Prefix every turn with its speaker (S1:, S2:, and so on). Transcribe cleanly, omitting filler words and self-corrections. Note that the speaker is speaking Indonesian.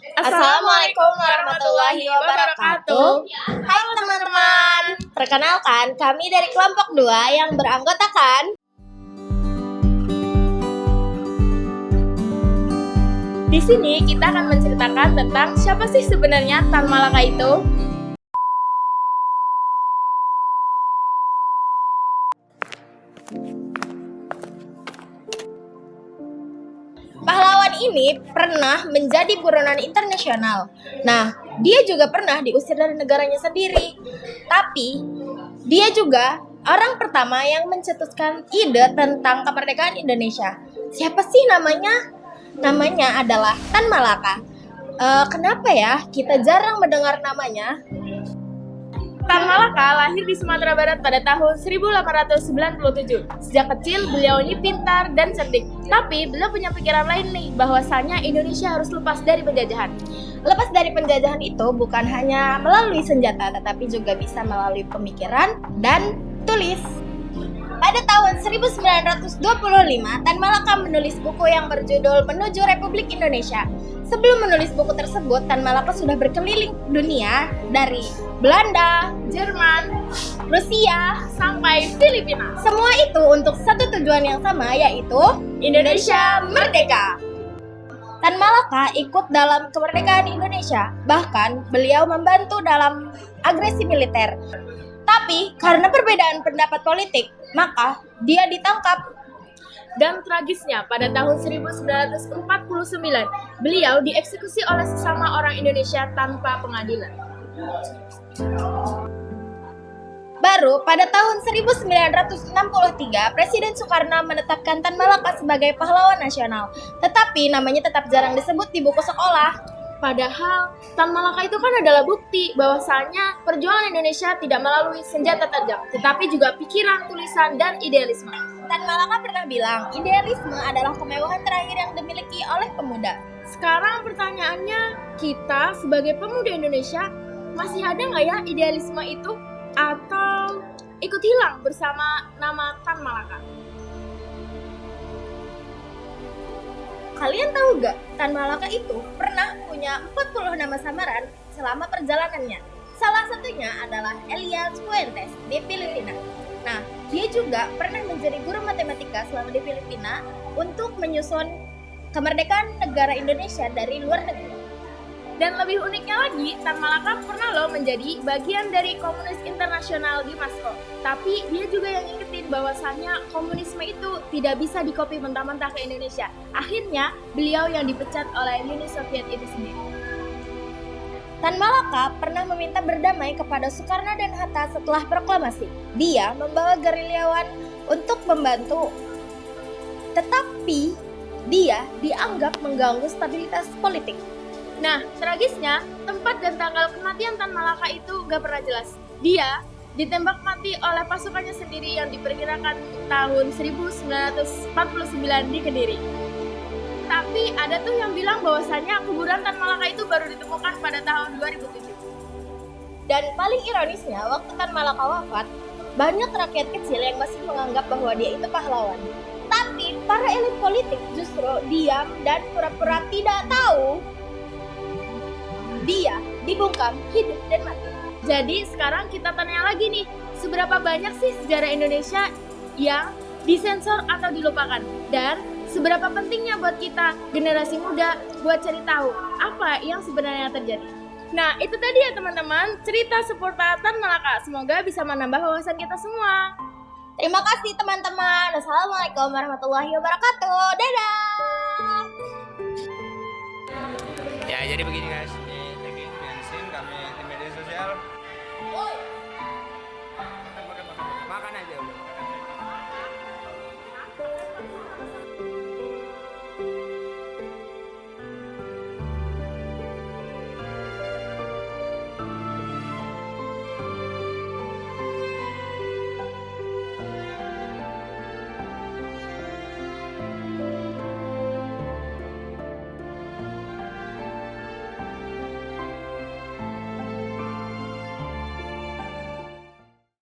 S1: Assalamualaikum warahmatullahi wabarakatuh. Hai teman-teman, perkenalkan kami dari kelompok 2 yang beranggotakan
S2: Di sini kita akan menceritakan tentang siapa sih sebenarnya Tan Malaka itu.
S1: pahlawan ini pernah menjadi buronan internasional. Nah, dia juga pernah diusir dari negaranya sendiri. Tapi, dia juga orang pertama yang mencetuskan ide tentang kemerdekaan Indonesia. Siapa sih namanya? Namanya adalah Tan Malaka. Kenapa ya kita jarang mendengar namanya?
S2: Tan Malaka lahir di Sumatera Barat pada tahun 1897. Sejak kecil beliau ini pintar dan cerdik. Tapi beliau punya pikiran lain nih, bahwasanya Indonesia harus lepas dari penjajahan.
S1: Lepas dari penjajahan itu bukan hanya melalui senjata, tetapi juga bisa melalui pemikiran dan tulis. Pada tahun 1925, Tan Malaka menulis buku yang berjudul Menuju Republik Indonesia. Sebelum menulis buku tersebut, Tan Malaka sudah berkeliling dunia dari Belanda,
S2: Jerman,
S1: Rusia,
S2: sampai Filipina.
S1: semua itu untuk satu tujuan yang sama, yaitu
S2: Indonesia
S1: merdeka. Tan Malaka ikut dalam kemerdekaan Indonesia, bahkan beliau membantu dalam agresi militer. Tapi karena perbedaan pendapat politik, maka dia ditangkap.
S2: Dan tragisnya, pada tahun 1949, beliau dieksekusi oleh sesama orang Indonesia tanpa pengadilan.
S1: Baru pada tahun 1963, Presiden Soekarno menetapkan Tan Malaka sebagai pahlawan nasional. Tetapi namanya tetap jarang disebut di buku sekolah.
S2: Padahal Tan Malaka itu kan adalah bukti bahwasanya perjuangan Indonesia tidak melalui senjata tajam, tetapi juga pikiran, tulisan, dan idealisme.
S1: Tan Malaka pernah bilang, idealisme adalah kemewahan terakhir yang dimiliki oleh pemuda.
S2: Sekarang pertanyaannya, kita sebagai pemuda Indonesia masih ada nggak ya idealisme itu? Atau ikut hilang bersama nama Tan Malaka?
S1: Kalian tahu gak, Tan Malaka itu pernah punya 40 nama samaran selama perjalanannya. Salah satunya adalah Elias Fuentes di Filipina. Nah, dia juga pernah menjadi guru matematika selama di Filipina untuk menyusun kemerdekaan negara Indonesia dari luar negeri.
S2: Dan lebih uniknya lagi, Tan Malaka pernah loh menjadi bagian dari Komunis Internasional di Moskow. Tapi dia juga yang ingetin bahwasannya komunisme itu tidak bisa dikopi mentah-mentah ke Indonesia. Akhirnya, beliau yang dipecat oleh Uni Soviet itu sendiri.
S1: Tan Malaka pernah meminta berdamai kepada Soekarno dan Hatta setelah proklamasi. Dia membawa gerilyawan untuk membantu. Tetapi, dia dianggap mengganggu stabilitas politik.
S2: Nah, tragisnya, tempat dan tanggal kematian Tan Malaka itu gak pernah jelas. Dia ditembak mati oleh pasukannya sendiri yang diperkirakan tahun 1949 di Kediri. Tapi ada tuh yang bilang bahwasannya kuburan Tan Malaka itu baru ditemukan pada tahun 2007.
S1: Dan paling ironisnya, waktu Tan Malaka wafat, banyak rakyat kecil yang masih menganggap bahwa dia itu pahlawan. Tapi para elit politik justru diam dan pura-pura tidak tahu. Dia dibungkam hidup dan mati.
S2: Jadi sekarang kita tanya lagi nih, seberapa banyak sih sejarah Indonesia yang disensor atau dilupakan? Dan seberapa pentingnya buat kita generasi muda buat cari tahu apa yang sebenarnya terjadi? Nah, itu tadi ya teman-teman, cerita seputar Tan Malaka. Semoga bisa menambah wawasan kita semua.
S1: Terima kasih teman-teman. Assalamualaikum warahmatullahi wabarakatuh. Dadah.
S3: Ya, jadi begini guys.